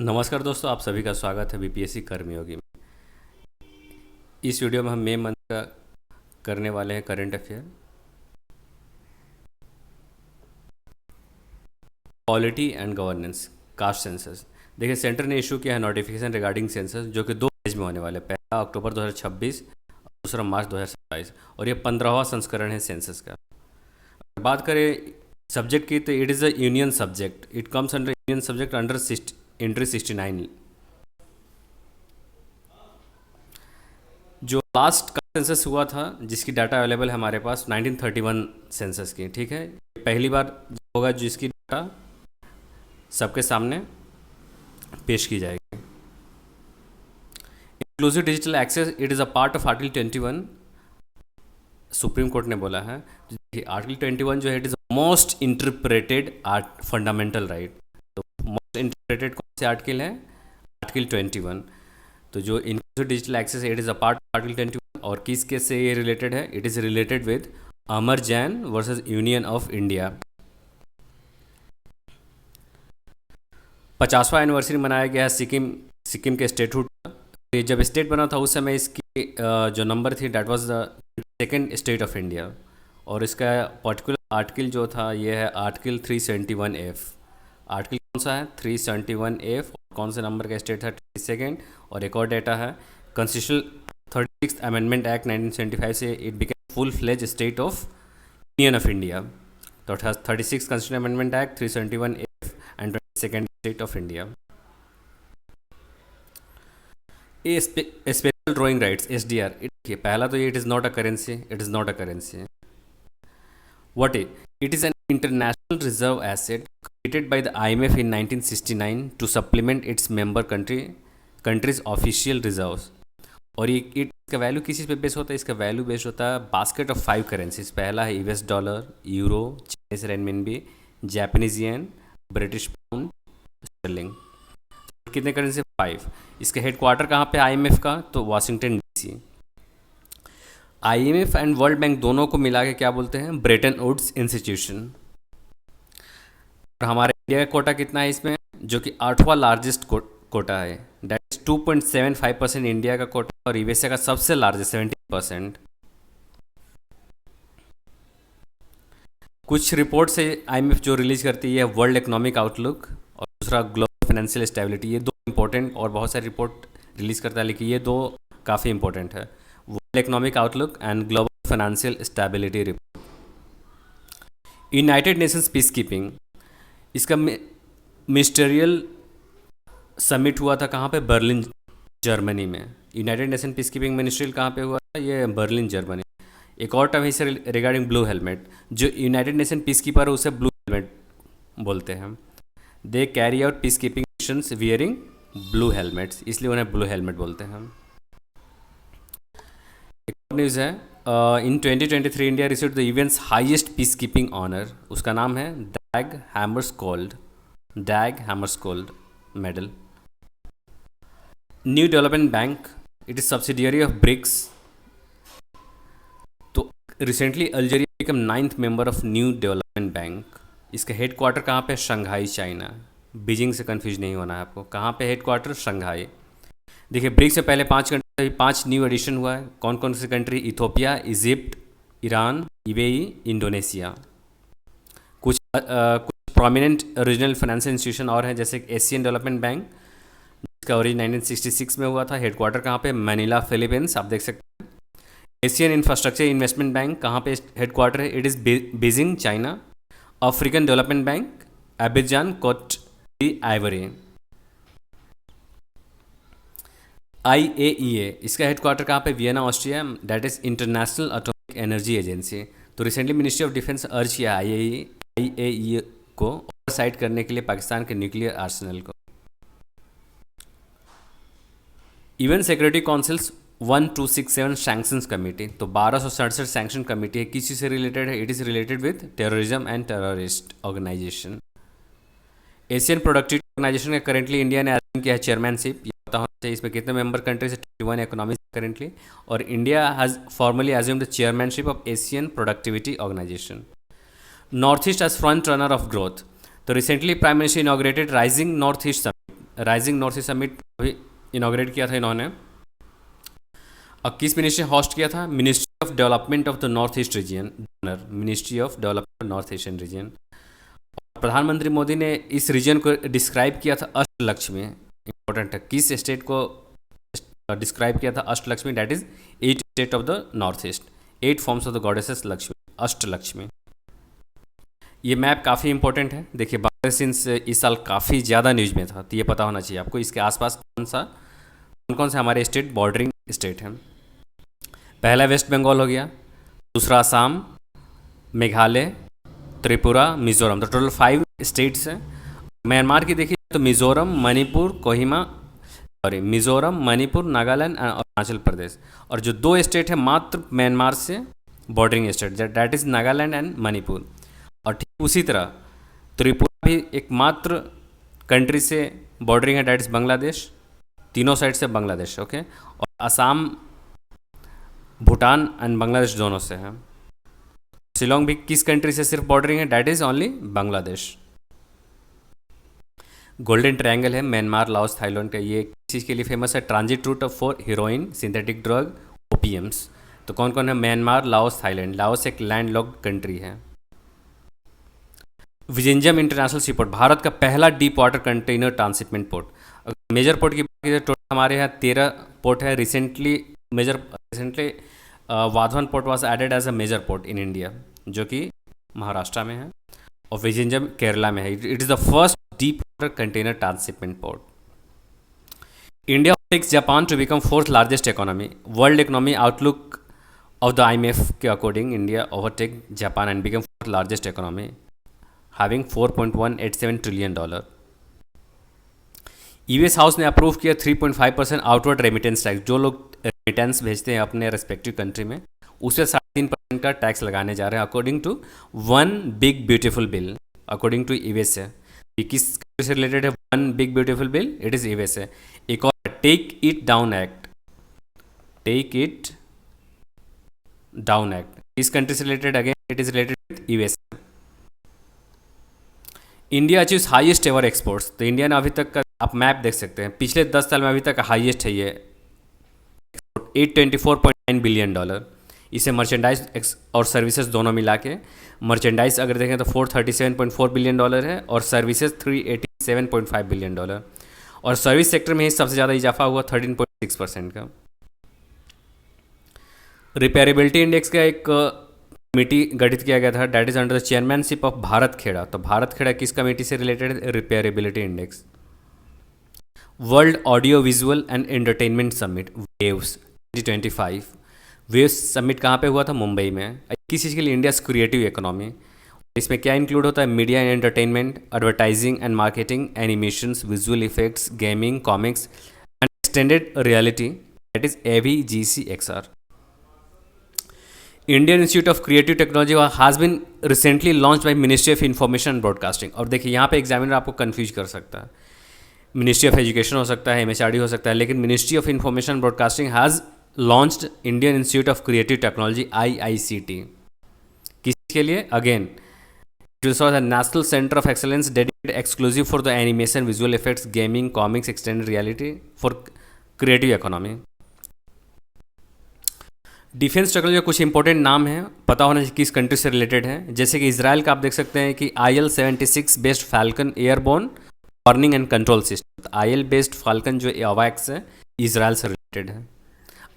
नमस्कार दोस्तों, आप सभी का स्वागत है बीपीएससी कर्मयोगी में। इस वीडियो में हम मई मंथ का करने वाले हैं current affair, polity and governance, caste census. देखिए, सेंटर ने इशू किया है नोटिफिकेशन रिगार्डिंग सेंसस, जो कि 2 फेज में होने वाले हैं। पहला अक्टूबर 2026 और दूसरा मार्च 2027, और ये 15वां संस्करण है सेंसस का। अगर बात करें सब्जेक्ट की, तो it is a union subject, it comes under union subject under entry 69। जो लास्ट का सेंसस हुआ था, जिसकी डाटा अवेलेबल है हमारे पास, 1931 सेंसस की, ठीक है। पहली बार होगा जिसकी डाटा सबके सामने पेश की जाएगी। Inclusive digital access, it is a part of article 21, supreme court ने बोला है। आर्टिकल 21 जो है, it is most interpreted fundamental right. तो मोस्ट इंटरप्रेटेड कौन से आर्टिकल है? आर्टिकल 21। तो जो inclusive digital access, it is a part of article 21। और किस केस से ये रिलेटेड है? It is related with Amar Jain versus union of India. 50वां एनिवर्सरी मनाया गया है सिक्किम के स्टेटहुड का। ये जब स्टेट बना था उस समय इसकी जो नंबर थी, that was the second state of India. और इसका पर्टिकुलर आर्टिकल जो था, ये है आर्टिकल 371F। आर्टिकल कौन सा है? 371F। कौन से नंबर का स्टेट है? 22nd। और एक और डेटा है, कॉन्स्टिट्यूशनल 36th अमेंडमेंट एक्ट 1975 से it became full fledge state of union of India. तो 36th constitutional amendment act, 371F and 22nd state of India. ये स्पेशल ड्राइंग राइट्स, SDR। पहला तो ये, it is not a currency, it is not a currency. What it is an international reserve asset created by the IMF in 1969 to supplement its member countries official reserves। और ये इसका value किस चीज़ पे base होता है? इसका value base होता है बास्केट ऑफ 5 करेंसीज। पहला है US dollar, euro, Chinese renminbi, Japanese yen, British pound, sterling. कितने करेंसी? 5। इसका हेड क्वार्टर कहाँ पे IMF का? तो Washington DC। IMF and world bank दोनों को मिला के क्या बोलते हैं? Bretton Woods institution. और हमारे इंडिया का कोटा कितना है इसमें? जो कि 8वां लार्जेस्ट कोटा है, दैट इज 2.75% इंडिया का कोटा, और यूएसए का सबसे लार्जेस्ट 70%। कुछ रिपोर्ट से IMF जो रिलीज करती है, वर्ल्ड इकोनॉमिक आउटलुक और दूसरा ग्लोबल फाइनेंशियल स्टेबिलिटी। ये दो इंपॉर्टेंट, और बहुत सारी रिपोर्ट रिलीज करता है, लेकिन ये दो काफ़ी इंपॉर्टेंट है, world economic outlook and global financial stability report. United Nations peace keeping, इसका मिनिस्टरियल समिट हुआ था कहाँ पे? बर्लिन, जर्मनी में। United nation peace keeping ministerial कहाँ पे हुआ था? ये बर्लिन, जर्मनी। एक और टर्म है इससे रिगार्डिंग ब्लू हेलमेट। जो यूनाइटेड नेशन पीस कीपर है उसे ब्लू हेलमेट बोलते हैं। They carry out peace keeping missions wearing blue helmets, इसलिए उन्हें ब्लू हेलमेट बोलते हैं। एक और न्यूज़ है, in 2023 India received the events highest peace keeping honour. उसका नाम है Dag Hammarskjold medal. New development bank, it is subsidiary of BRICS. तो recently Algeria become 9th member of new development bank. इसका हेड क्वार्टर कहाँ पे? Shanghai, China. Beijing से confuse नहीं होना है आपको। कहाँ पे हेड क्वार्टर? शंघाई। देखिए, ब्रिक्स से पहले 5 कंट्री, 5 न्यू एडिशन हुआ है। कौन कौन सी country? Ethiopia, Egypt, Iran, UAE, Indonesia. कुछ प्रोमिनेंट रीजनल फाइनेंशियल इंस्टीट्यूशन और हैं, जैसे एशियन डेवलपमेंट बैंक, जिसका ओरिजिन 1966 में हुआ था। हेड क्वार्टर कहाँ पे? मैनिला, फिलीपींस, आप देख सकते हैं। एशियन इंफ्रास्ट्रक्चर इन्वेस्टमेंट बैंक कहाँ पे हेड क्वार्टर है? It is Beijing, China. African development bank, Abidjan, Cote Ivoire. IAEA, इसका हेड क्वार्टर कहाँ पे? Vienna, Austria, that is international atomic energy agency. तो रिसेंटली मिनिस्ट्री ऑफ डिफेंस अर्ज किया IAEA को ओवरसाइट करने के लिए पाकिस्तान के न्यूक्लियर आर्सेनल को। UN security councils 1267 sanctions committee, तो 1267 सैंक्शन कमेटी है। किसी से रिलेटेड है? It is related with terrorism and terrorist organisation. Asian productivity organisation का करेंटली इंडिया ने अज्यूम किया है चेयरमैनशिप। ये पता होना चाहिए इसमें कितने मेंबर कंट्रीज है? 21 इकोनॉमीज करेंटली। और India has formally assumed the chairmanship of Asian productivity organisation. North east as front runner of growth, तो recently prime minister inaugurated rising north east summit. Rising north east summit अभी inaugurate किया था इन्होंने। और किस ministry host किया था? Ministry of development of the north east region, ministry of development north eastern region. प्रधानमंत्री मोदी ने इस रीजन को डिस्क्राइब किया था अष्टलक्ष्मी। इंपॉर्टेंट है, किस स्टेट को डिस्क्राइब किया था? Ashtalakshmi, that is 8 state of the north east, 8 forms of the goddesses Lakshmi, Ashtalakshmi. ये मैप काफ़ी इंपॉर्टेंट है। देखिए बांग्लादेश इस साल काफ़ी ज़्यादा न्यूज में था, तो ये पता होना चाहिए आपको इसके आसपास कौन कौन से हमारे स्टेट बॉर्डरिंग स्टेट हैं। पहला वेस्ट बंगाल हो गया, दूसरा असम, मेघालय, त्रिपुरा, मिजोरम, तो टोटल 5 स्टेट्स हैं। म्यांमार की देखिए तो मिजोरम, मणिपुर, मिजोरम, मणिपुर, नागालैंड और अरुणाचल प्रदेश। और जो 2 स्टेट है मात्र म्यांमार से bordering state, that is Nagaland and Manipur. और ठीक उसी तरह त्रिपुरा भी एकमात्र कंट्री से बॉर्डरिंग है, दैट इज बांग्लादेश, तीनों साइड से बांग्लादेश, ओके। और असम, भूटान एंड बांग्लादेश दोनों से है। शिलोंग भी किस कंट्री से सिर्फ बॉर्डरिंग है, that is only Bangladesh. Golden triangle है म्यांमार, लाओस, थाईलैंड का। ये किस चीज़ के लिए फेमस है? Transit route for heroin, synthetic drug, opiums. तो कौन कौन है? Myanmar, Laos, Thailand. लाओस एक लैंड लॉक्ड कंट्री है। विजिंजम इंटरनेशनल सीपोर्ट, भारत का पहला deep water container transshipment port. Major port की बात की टोटल हमारे यहाँ 13 पोर्ट है। Recently Vadhavan port was added as a major port in India, जो कि महाराष्ट्र में है, और विजिंजम केरला में है। It is the first deep water container transshipment port. India takes Japan to become 4th largest economy. World economy outlook of the IMF के according India overtake Japan and become 4th largest economy, having $4.187 trillion. US house ने approve किया 3.5% outward remittance tax. जो लोग remittance भेजते हैं अपने respective country में, उससे 3.5% का टैक्स लगाने जा रहे हैं, according to one big beautiful bill. According to US है, ये किस कंट्री से रिलेटेड है? One big beautiful bill, it is US है। एक और take it down act, take it down act इस कंट्री से related, again it is related with US. India achieves highest ever exports. तो इंडिया ने अभी तक का आप मैप देख सकते हैं, पिछले 10 साल में अभी तक हाईएस्ट है ये एक्सपोर्ट, $824.9 बिलियन। इसे मर्चेंडाइज और सर्विसेज दोनों मिला के, मर्चेंडाइज अगर देखें तो $437.4 बिलियन है, और सर्विसेज $387.5 बिलियन। और सर्विस सेक्टर में ही सबसे ज़्यादा इजाफा हुआ 13.6% का। रिपेयरेबिलिटी इंडेक्स का एक कमेटी गठित किया गया था, that is under the chairmanship of Bharat Khera. तो भारत खेड़ा किस कमेटी से रिलेटेड है? Repairability index. World audio visual and entertainment summit waves 2025, waves summit कहाँ पे हुआ था? मुंबई में। किस चीज़ के लिए? India creative economy. इसमें क्या इंक्लूड होता है? Media and entertainment, advertising and marketing, animations, visual effects, gaming, comics and extended reality, that is AVGCXR। Indian institute of creative technology has been recently launch by ministry of information and broadcasting. और देखिए यहाँ पे examiner आपको confuse कर सकता है, ministry of education हो सकता है, MHRD हो सकता है, लेकिन ministry of information broadcasting has launched Indian institute of creative technology IICT। किसके लिए? Again it will serve as national centre of excellence dedicated exclusive for the animation, visual effects, gaming, comics, extended reality for creative economy. Defence technology का कुछ important नाम है, पता होना चाहिए किस कंट्री से रिलेटेड है। जैसे कि इसराइल का आप देख सकते हैं कि IL-76 based falcon airborne warning and control system. IL based falcon जो AWACS है, इसराइल से रिलेटेड है।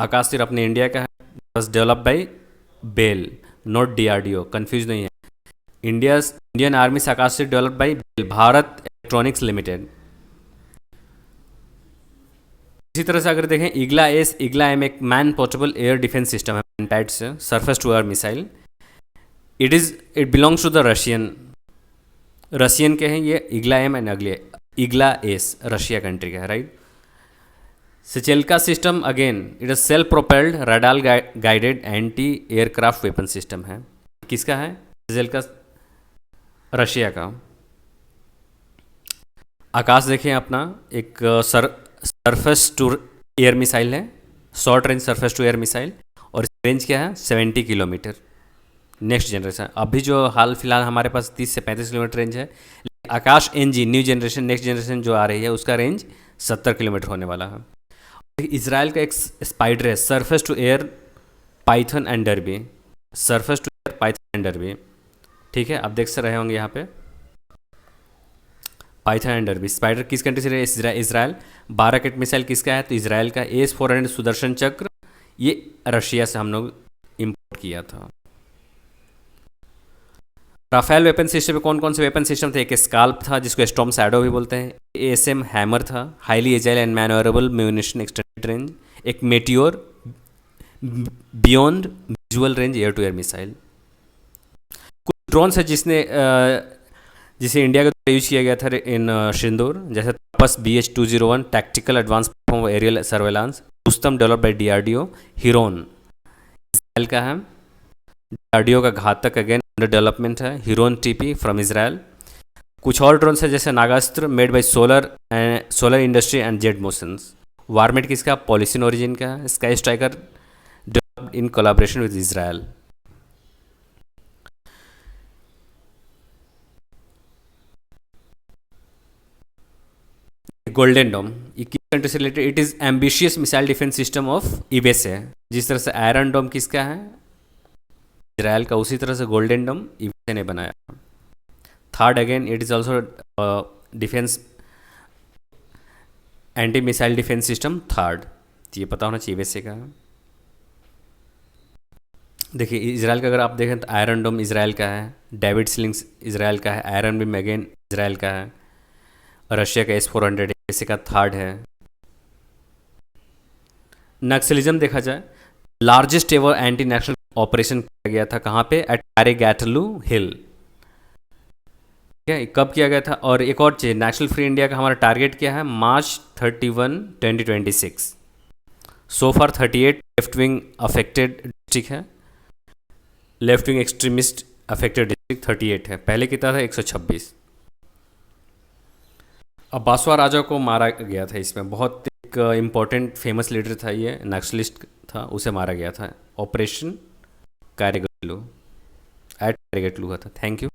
आकाश तीर अपने इंडिया का है, बस develop by BEL, not DRDO, confuse नहीं है। इंडियन आर्मी से Akash Teer develop by BEL, Bharat electronics limited. इसी तरह से अगर देखें इग्ला एम एक man portable air defence system है, टाइट से surface to air missile. It belongs to the Russian के हैं ये, Igla M and Igla S Russia country का है, right. Shilka system again it is self propelled radar guided anti aircraft weapon system है। किसका है? सिचेल्का रशिया का। आकाश देखें अपना एक सरफेस टू एयर मिसाइल है, short range surface to air missile, और रेंज क्या है? 70 किलोमीटर। नेक्स्ट जनरेशन, अभी जो हाल फिलहाल हमारे पास 30 से 35 किलोमीटर रेंज है, Akash NG new generation next generation जो आ रही है उसका रेंज 70 किलोमीटर होने वाला है। इसराइल का एक स्पाइडर है surface to air Python and Derby, surface to air Python and Derby, ठीक है, आप देख से रहे होंगे यहाँ पे पाइथन एंड डरबी। स्पाइडर किस कंट्री से रहे? इसराइल। 12 रॉकेट मिसाइल किसका है? तो इसराइल का। AS-400 सुदर्शन चक्र ये रशिया से हम लोग इम्पोर्ट किया था। राफेल वेपन सिस्टम में कौन कौन से वेपन सिस्टम थे? एक स्काल्प था जिसको स्टॉर्म शैडो भी बोलते हैं, ASM हैमर था, highly agile and manoeuvrable munition extended range, एक meteor beyond visual range air to air missile. कुछ ड्रोन्स है जिसे इंडिया के द्वारा यूज किया गया था इन सिंदूर, जैसे Tapas BH-201 tactical advance platform aerial surveillance, Rustom developed by DRDO, Heron Israel का है, DRDO का घातक अगेन अंडर डेवलपमेंट है, हिरोन TP फ्रॉम इसराइल। कुछ और ड्रोन्स है जैसे Nagastra made by solar industry and jet motions. Warmate किसका? पॉलिसिन ओरिजिन का है। Sky striker developed in collaboration with Israel. Golden Dome ये किस कंट्री से related? It is ambitious missile defence system of USA. जिस तरह से आयरन डोम किसका है? इसराइल का, उसी तरह से गोल्डन डोम यूएसए ने बनाया। Third again it is also defence anti missile defence system third, ये पता होना चाहिए यूएसए का। देखिए इसराइल का अगर आप देखें तो आयरन डोम इसराइल का है, डेविड स्लिंग्स इसराइल का है, आयरन बीम अगेन इसराइल का है, रशिया का S-400 यूएसए का थर्ड है। नक्सलिज्म देखा जाए, largest ever anti national operation किया गया था कहाँ पे? एट अरेगैटलू हिल। ठीक है, कब किया गया था? और एक और चीज़, नेशनल फ्री इंडिया का हमारा टारगेट क्या है? March 31, 2026। सो फार 38 लेफ्ट विंग अफेक्टेड डिस्ट्रिक्ट है, left wing extremist affected district 38 है, पहले कितना था? 126। अब बासवा राजा को मारा गया था इसमें, बहुत एक इम्पोर्टेंट फेमस लीडर था, ये नक्सलिस्ट था, उसे मारा गया था। ऑपरेशन कारगिल एट कारगिल हुआ था। Thank you.